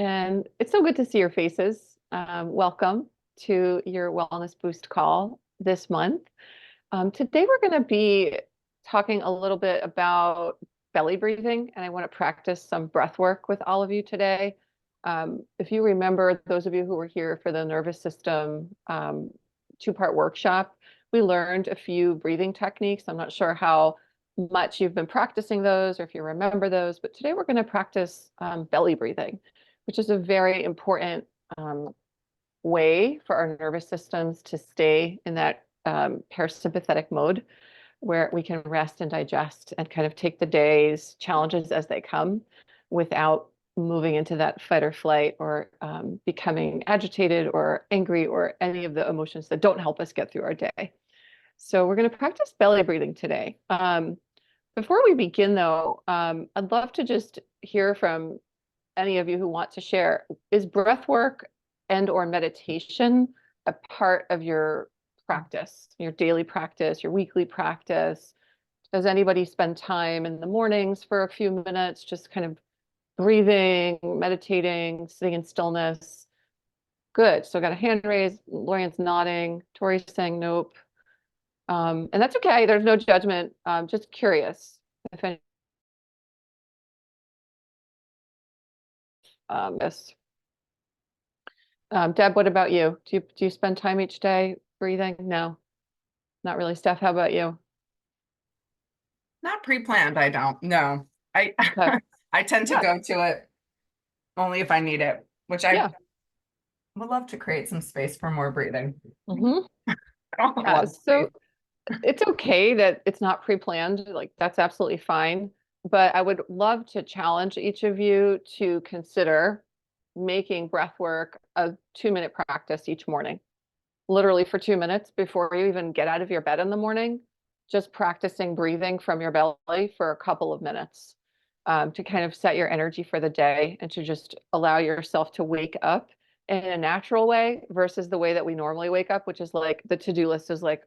And it's so good to see your faces. Welcome to your Wellness Boost call this month. Today, we're going to be talking a little bit about belly breathing, and I want to practice some breath work with all of you today. If you remember, those of you who were here for the nervous system two-part workshop, we learned a few breathing techniques. I'm not sure how much you've been practicing those or if you remember those, but today we're going to practice belly breathing, which is a very important way for our nervous systems to stay in that parasympathetic mode where we can rest and digest and kind of take the day's challenges as they come without moving into that fight or flight or becoming agitated or angry or any of the emotions that don't help us get through our day. So we're going to practice belly breathing today. Before we begin, though, I'd love to just hear from any of you who want to share. Is breath work and/or meditation a part of your practice, your daily practice, your weekly practice? Does anybody spend time in the mornings for a few minutes, just kind of breathing, meditating, sitting in stillness? Good. So I got a hand raised. Lorian's nodding. Tori's saying nope. And that's okay. There's no judgment. Just curious if any this. Deb, what about you? Do you spend time each day breathing? No, not really. Steph, how about you? Not pre-planned, I don't. No. I Okay. I tend to Yeah. go to it only if I need it, which I Yeah. would love to create some space for more breathing. Hmm. I don't have a Yeah. lot of space. So it's okay that it's not pre-planned. Like that's absolutely fine. But I would love to challenge each of you to consider making breath work a 2-minute practice each morning. Literally for 2 minutes before you even get out of your bed in the morning, just practicing breathing from your belly for a couple of minutes to kind of set your energy for the day and to just allow yourself to wake up in a natural way versus the way that we normally wake up, which is like the to-do list is like,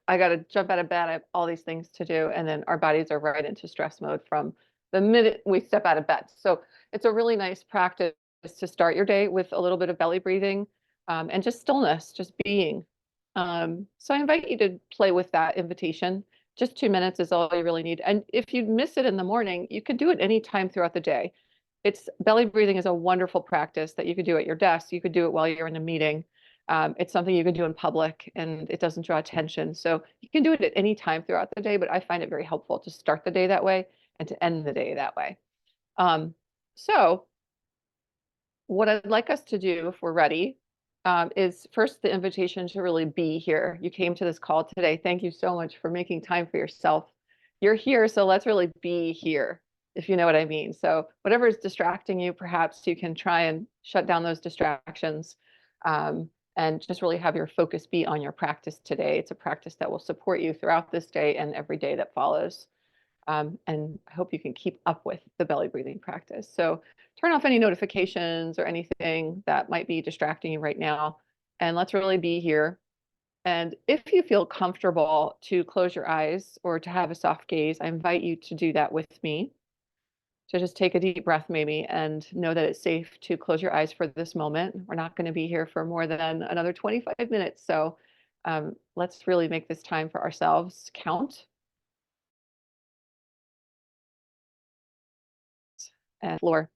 I got to jump out of bed. I have all these things to do. And then our bodies are right into stress mode from the minute we step out of bed. So it's a really nice practice to start your day with a little bit of belly breathing and just stillness, just being. So I invite you to play with that invitation. Just 2 minutes is all you really need. And if you miss it in the morning, you can do it any time throughout the day. It's belly breathing is a wonderful practice that you could do at your desk. You could do it while you're in a meeting. It's something you can do in public and it doesn't draw attention. So you can do it at any time throughout the day, but I find it very helpful to start the day that way and to end the day that way. So what I'd like us to do, if we're ready, is first the invitation to really be here. You came to this call today. Thank you so much for making time for yourself. You're here, so let's really be here, if you know what I mean. So whatever is distracting you, perhaps you can try and shut down those distractions and just really have your focus be on your practice today. It's a practice that will support you throughout this day and every day that follows. And I hope you can keep up with the belly breathing practice. So turn off any notifications or anything that might be distracting you right now. And let's really be here. And if you feel comfortable to close your eyes or to have a soft gaze, I invite you to do that with me. So just take a deep breath maybe and know that it's safe to close your eyes for this moment. We're not going to be here for more than another 25 minutes. So let's really make this time for ourselves count. And floor.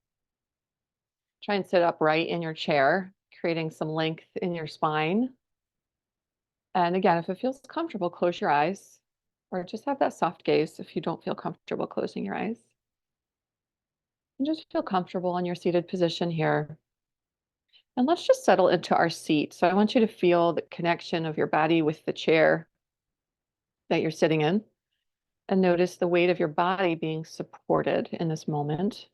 Try and sit upright in your chair, creating some length in your spine. And again, if it feels comfortable, close your eyes or just have that soft gaze if you don't feel comfortable closing your eyes. And just feel comfortable in your seated position here. And let's just settle into our seat. So I want you to feel the connection of your body with the chair that you're sitting in. And notice the weight of your body being supported in this moment.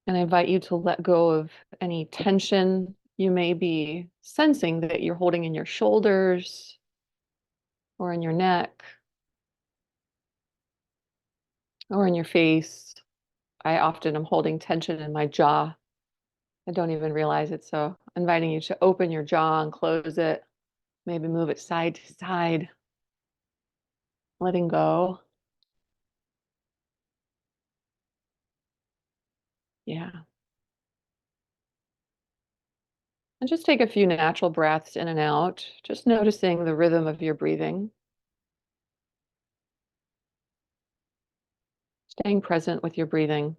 And I invite you to let go of any tension you may be sensing that you're holding in your shoulders or in your neck or in your face. I often am holding tension in my jaw. I don't even realize it. So inviting you to open your jaw and close it, maybe move it side to side, letting go. Yeah. And just take a few natural breaths in and out, just noticing the rhythm of your breathing, staying present with your breathing.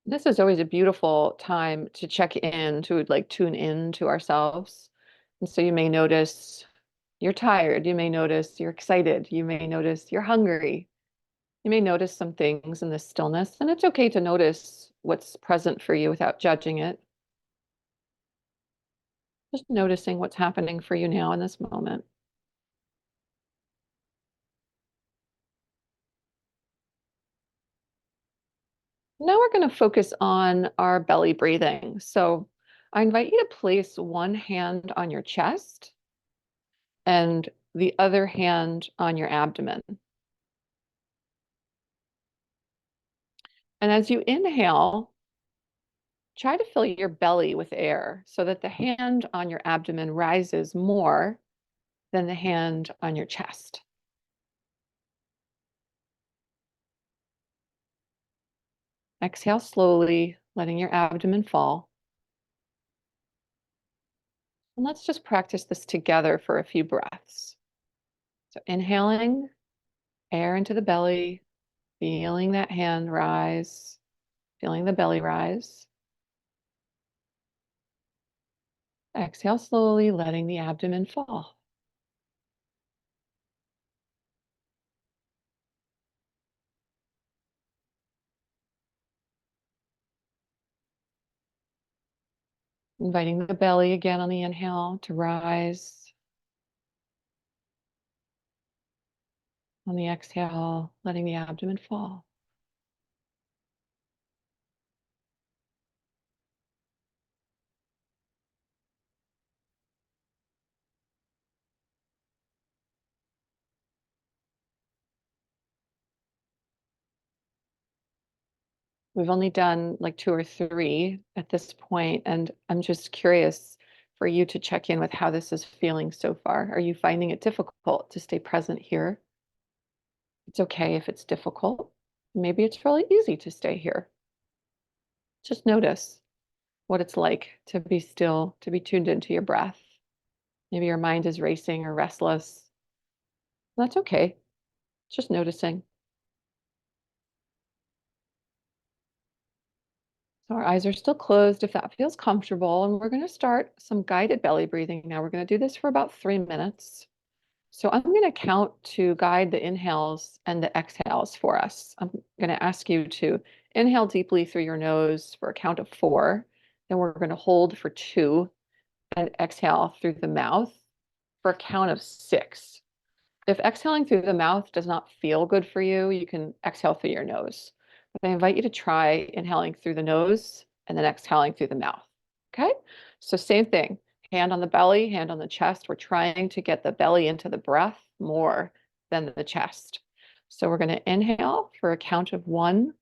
This is always a beautiful time to check in, to like tune in to ourselves. And so you may notice you're tired, you may notice you're excited, you may notice you're hungry, you may notice some things in this stillness, and it's okay to notice what's present for you without judging it. Just noticing what's happening for you now in this moment. Now we're going to focus on our belly breathing. So I invite you to place one hand on your chest and the other hand on your abdomen. And as you inhale, try to fill your belly with air so that the hand on your abdomen rises more than the hand on your chest. Exhale slowly, letting your abdomen fall. And let's just practice this together for a few breaths. So inhaling air into the belly, feeling that hand rise, feeling the belly rise. Exhale slowly, letting the abdomen fall. Inviting the belly again on the inhale to rise. On the exhale, letting the abdomen fall. We've only done like two or three at this point, and I'm just curious for you to check in with how this is feeling so far. Are you finding it difficult to stay present here? It's okay if it's difficult. Maybe it's really easy to stay here. Just notice what it's like to be still, to be tuned into your breath. Maybe your mind is racing or restless. That's okay. Just noticing. So our eyes are still closed if that feels comfortable. And we're going to start some guided belly breathing now. We're going to do this for about 3 minutes. So I'm going to count to guide the inhales and the exhales for us. I'm going to ask you to inhale deeply through your nose for a count of 4. Then we're going to hold for 2 and exhale through the mouth for a count of 6. If exhaling through the mouth does not feel good for you, you can exhale through your nose. But I invite you to try inhaling through the nose and then exhaling through the mouth. Okay? So same thing. Hand on the belly, hand on the chest. We're trying to get the belly into the breath more than the chest. So we're going to inhale for a count of 1,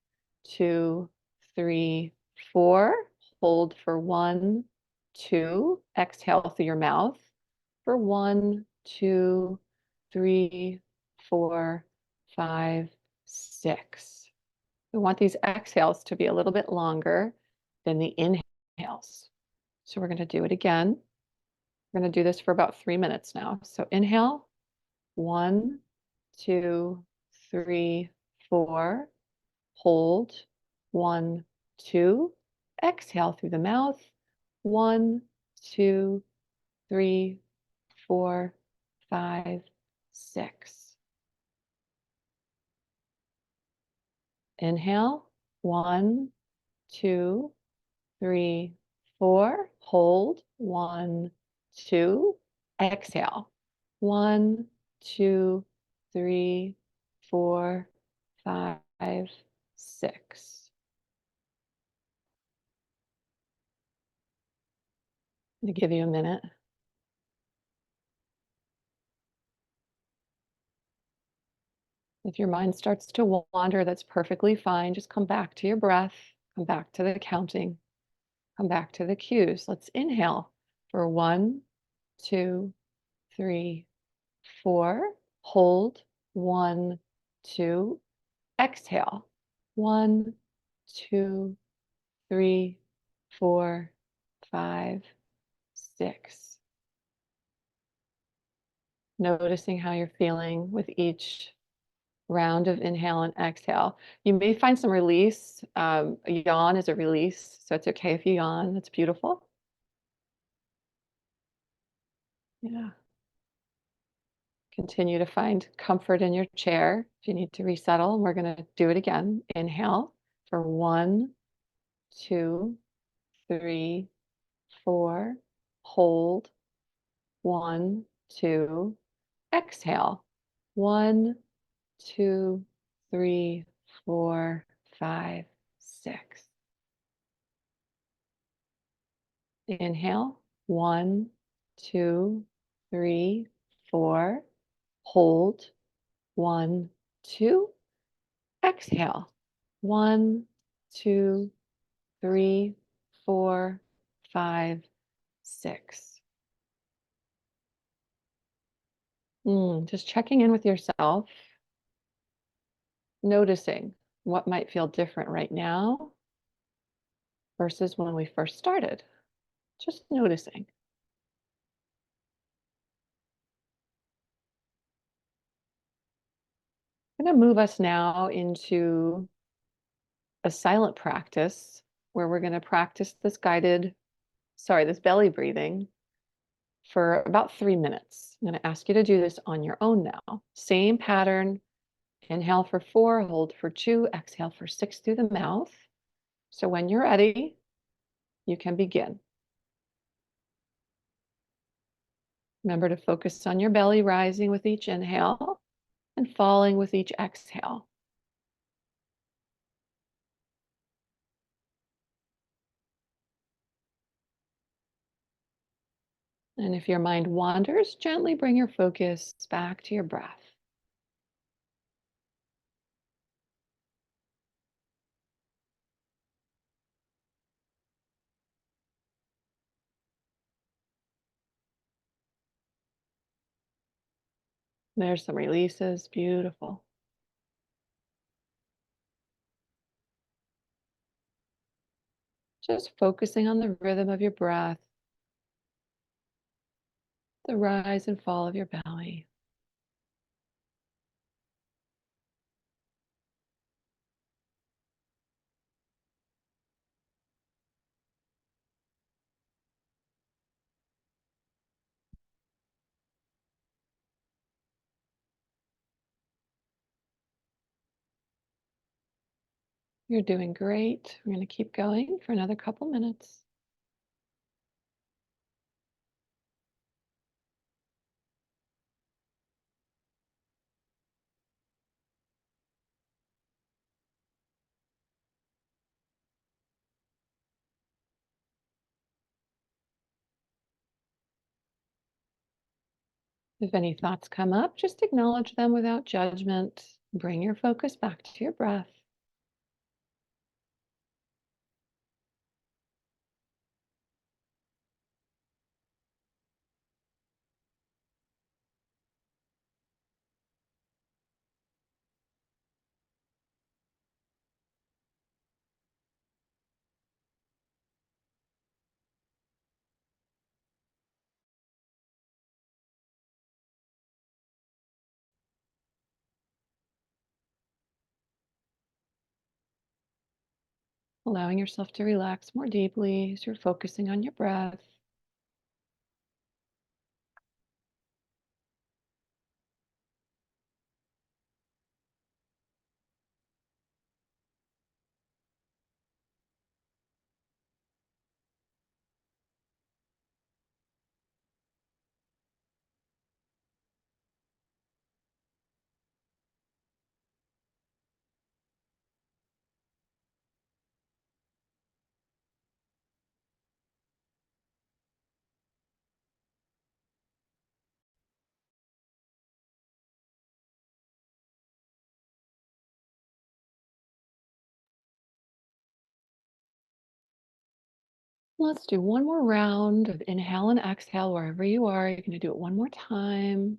2, 3, 4. Hold for 1, 2. Exhale through your mouth for 1, 2, 3, 4, 5, 6. We want these exhales to be a little bit longer than the inhales. So we're going to do it again. We're going to do this for about 3 minutes now. So inhale, 1, 2, 3, 4. Hold, 1, 2. Exhale through the mouth, 1, 2, 3, 4, 5, 6. Inhale, 1, 2, 3, 4. Hold, 1, 2. Exhale, 1, 2, 3, 4, 5, 6. I'm going to give you a minute. If your mind starts to wander, that's perfectly fine. Just come back to your breath, come back to the counting, come back to the cues. Let's inhale for 1, 2, 3, 4. Hold. 1, 2. Exhale. 1, 2, 3, 4, 5, 6. Noticing how you're feeling with each round of inhale and exhale. You may find some release. A yawn is a release, so it's okay if you yawn. That's beautiful. Yeah. Continue to find comfort in your chair. If you need to resettle, we're going to do it again. Inhale for 1, 2, 3, 4. Hold. 1, 2. Exhale. 1, 2, 3, 4, 5, 6. Inhale. 1, 2, 3, 4. Hold. 1, 2. Exhale. 1, 2, 3, 4, 5, 6. Just checking in with yourself, noticing what might feel different right now versus when we first started. Just noticing. I'm going to move us now into a silent practice where we're going to practice this belly breathing for about 3 minutes. I'm going to ask you to do this on your own now. Same pattern. Inhale for 4, hold for 2, exhale for 6 through the mouth. So when you're ready, you can begin. Remember to focus on your belly rising with each inhale and falling with each exhale. And if your mind wanders, gently bring your focus back to your breath. There's some releases. Beautiful. Just focusing on the rhythm of your breath, the rise and fall of your belly. You're doing great. We're going to keep going for another couple minutes. If any thoughts come up, just acknowledge them without judgment. Bring your focus back to your breath. Allowing yourself to relax more deeply as you're focusing on your breath. Let's do one more round of inhale and exhale wherever you are. You're going to do it one more time.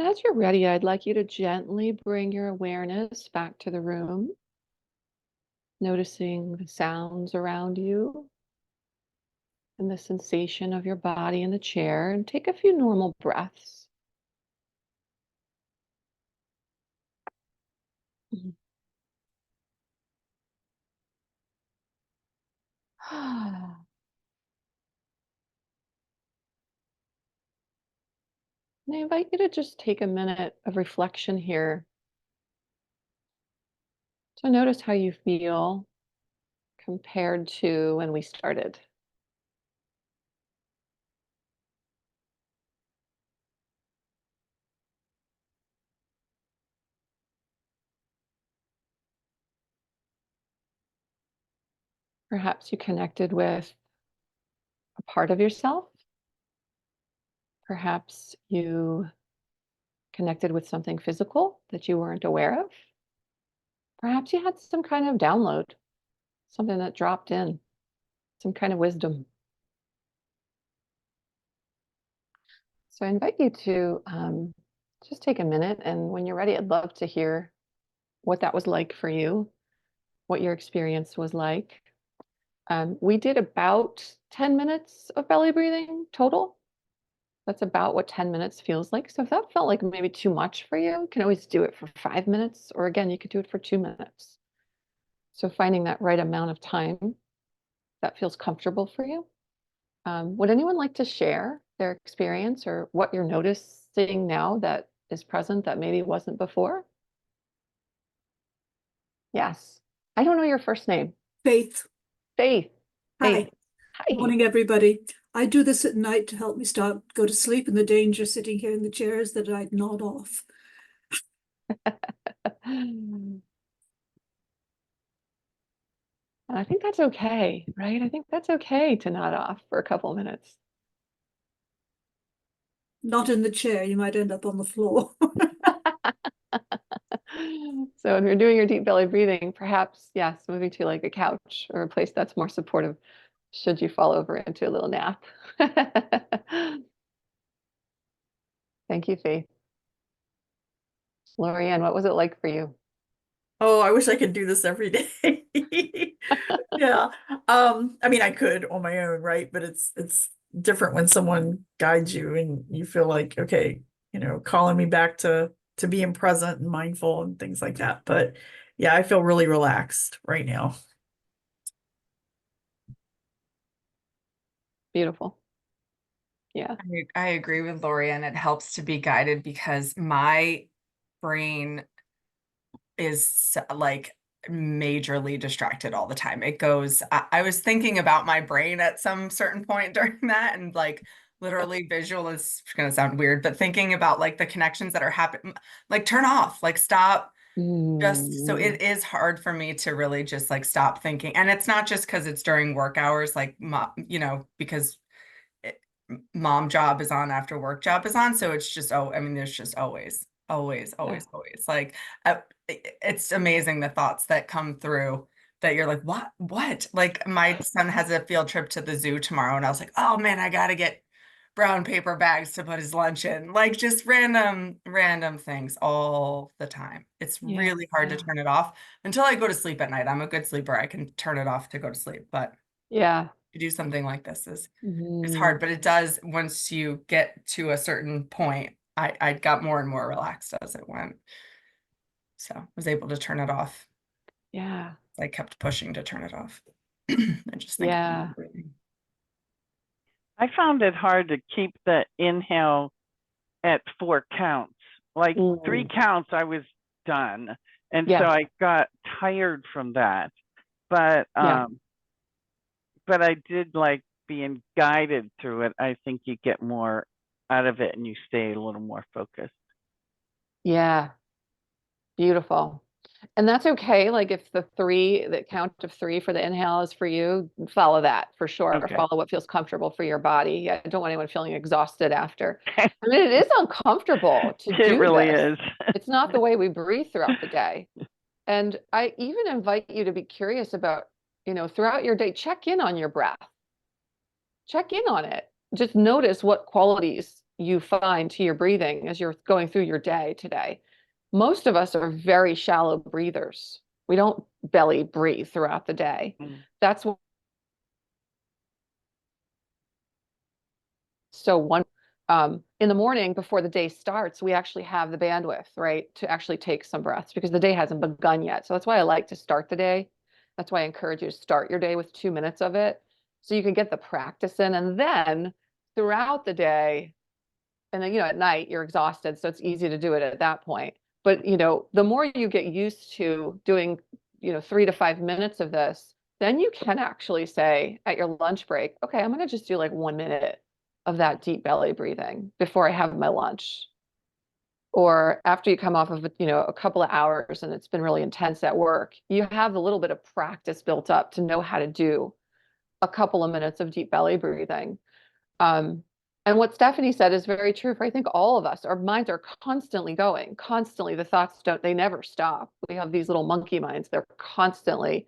As you're ready, I'd like you to gently bring your awareness back to the room, noticing the sounds around you and the sensation of your body in the chair, and take a few normal breaths. Mhm. And I invite you to just take a minute of reflection here to notice how you feel compared to when we started. Perhaps you connected with a part of yourself. Perhaps you connected with something physical that you weren't aware of. Perhaps you had some kind of download, something that dropped in, some kind of wisdom. So I invite you to just take a minute, and when you're ready, I'd love to hear what that was like for you, what your experience was like. We did about 10 minutes of belly breathing total. That's about what 10 minutes feels like. So if that felt like maybe too much for you, you can always do it for 5 minutes, or again, you could do it for 2 minutes. So finding that right amount of time that feels comfortable for you. Would anyone like to share their experience or what you're noticing now that is present that maybe wasn't before? Yes. I don't know your first name. Faith. Faith. Faith. Hi. Hi. Morning, everybody. I do this at night to help me go to sleep, and the danger sitting here in the chair is that I'd nod off. And I think that's okay, right? I think that's okay to nod off for a couple minutes. Not in the chair, you might end up on the floor. So if you're doing your deep belly breathing, perhaps, yes, moving to like a couch or a place that's more supportive should you fall over into a little nap. Thank you, Faith. Lorianne, what was it like for you? Oh, I wish I could do this every day. Yeah. I mean, I could on my own, right? But it's different when someone guides you and you feel like, okay, calling me back to being present and mindful and things like that. But yeah, I feel really relaxed right now. Beautiful. Yeah. I agree with Lori, and it helps to be guided because my brain is like majorly distracted all the time. It goes, I was thinking about my brain at some certain point during that, and like literally visual is going to sound weird, but thinking about like the connections that are happening, like turn off, like stop. Just so Mm, it is hard for me to really just like stop thinking. And it's not just because it's during work hours, like, because it, mom job is on after work job is on. So it's just, oh, I mean, there's just always, always, yeah. always, always like, it's amazing the thoughts that come through that you're like, what? Like my son has a field trip to the zoo tomorrow. And I was like, oh man, I got to get brown paper bags to put his lunch in, like just random things all the time. It's Yeah. really hard to Yeah. turn it off until I go to sleep at night. I'm a good sleeper. I can turn it off to go to sleep, but Yeah. to do something like this is it's Mm, hard, but it does once you get to a certain point. I got more and more relaxed as it went. So I was able to turn it off. yeah. I kept pushing to turn it off. And just think about Yeah. everything. I found it hard to keep the inhale at 4 counts. Like 3 Mm, counts, I was done. And so yeah. I got tired from that. But Yeah. but I did like being guided through it. I think you get more out of it and you stay a little more focused. Yeah. Beautiful. And that's okay. Like if the count of 3 for the inhale is for you, follow that for sure. Okay. Follow what feels comfortable for your body. I don't want anyone feeling exhausted after. I mean, it is uncomfortable to It do really this. is. It's not the way we breathe throughout the day. And I even invite you to be curious about, throughout your day, check in on your breath. Check in on it. Just notice what qualities you find to your breathing as you're going through your day today. Most of us are very shallow breathers. We don't belly breathe throughout the day. That's what. So in the morning before the day starts, we actually have the bandwidth, right, to actually take some breaths because the day hasn't begun yet. So that's why I like to start the day. That's why I encourage you to start your day with 2 minutes of it so you can get the practice in. And then throughout the day, and then, at night, you're exhausted. So it's easy to do it at that point. But, the more you get used to doing, 3 to 5 minutes of this, then you can actually say at your lunch break, okay, I'm going to just do like 1 minute of that deep belly breathing before I have my lunch. Or after you come off of, a couple of hours and it's been really intense at work, you have a little bit of practice built up to know how to do a couple of minutes of deep belly breathing. And what Stephanie said is very true for I think all of us. Our minds are constantly going, constantly. The thoughts they never stop. We have these little monkey minds. They're constantly,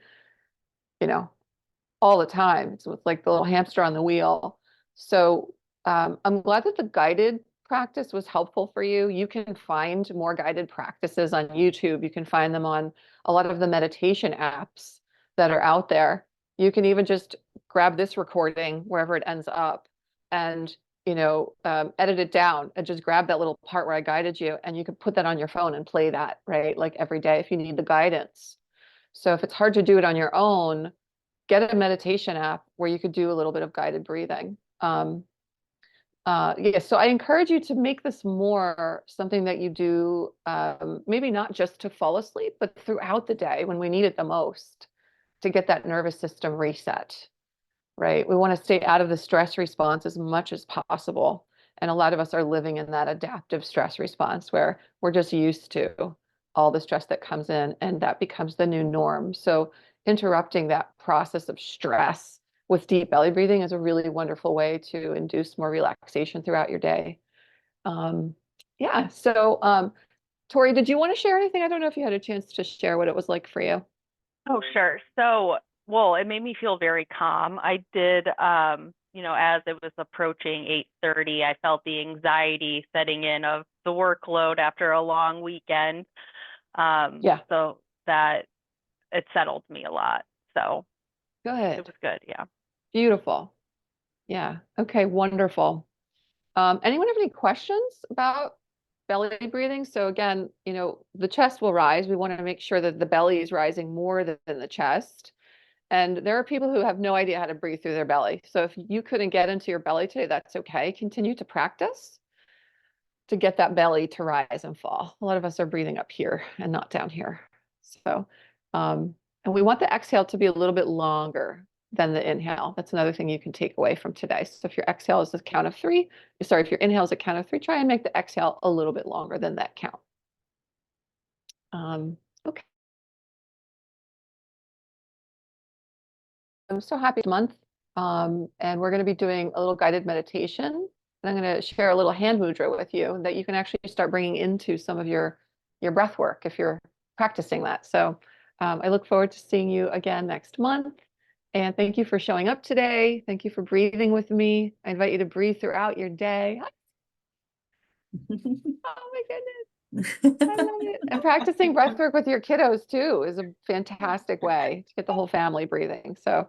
all the time. So it's like the little hamster on the wheel. So I'm glad that the guided practice was helpful for you. You can find more guided practices on YouTube. You can find them on a lot of the meditation apps that are out there. You can even just grab this recording wherever it ends up and edit it down and just grab that little part where I guided you and you can put that on your phone and play that, right? Like every day if you need the guidance. So if it's hard to do it on your own, get a meditation app where you could do a little bit of guided breathing. So I encourage you to make this more something that you do, maybe not just to fall asleep, but throughout the day when we need it the most to get that nervous system reset, right? We want to stay out of the stress response as much as possible. And a lot of us are living in that adaptive stress response where we're just used to all the stress that comes in and that becomes the new norm. So interrupting that process of stress with deep belly breathing is a really wonderful way to induce more relaxation throughout your day. Tori, did you want to share anything? I don't know if you had a chance to share what it was like for you. Oh, sure. So, well, it made me feel very calm. I did, as it was approaching 8:30, I felt the anxiety setting in of the workload after a long weekend. So that it settled me a lot. So Good. it was good. Yeah. Beautiful. Yeah. Okay. Wonderful. Anyone have any questions about belly breathing? So again, the chest will rise. We want to make sure that the belly is rising more than the chest. And there are people who have no idea how to breathe through their belly. So if you couldn't get into your belly today, that's okay. Continue to practice to get that belly to rise and fall. A lot of us are breathing up here and not down here. So, and we want the exhale to be a little bit longer than the inhale. That's another thing you can take away from today. So if your exhale is the count of 3, if your inhale is a count of 3, try and make the exhale a little bit longer than that count. Okay. I'm so happy this month. And we're going to be doing a little guided meditation. And I'm going to share a little hand mudra with you that you can actually start bringing into some of your breath work if you're practicing that. So I look forward to seeing you again next month. And thank you for showing up today. Thank you for breathing with me. I invite you to breathe throughout your day. Oh my goodness. I love it. And practicing breath work with your kiddos too is a fantastic way to get the whole family breathing. So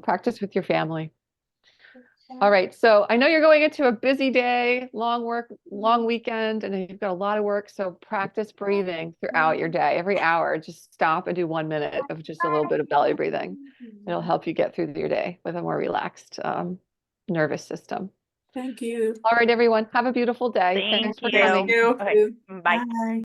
practice with your family. All right. So I know you're going into a busy day, long weekend, and you've got a lot of work. So practice breathing throughout your day. Every hour, just stop and do 1 minute of just a little bit of belly breathing. It'll help you get through your day with a more relaxed nervous system. Thank you. All right, everyone. Have a beautiful day. Thank Thanks for you. coming. You. Okay. Bye. Bye.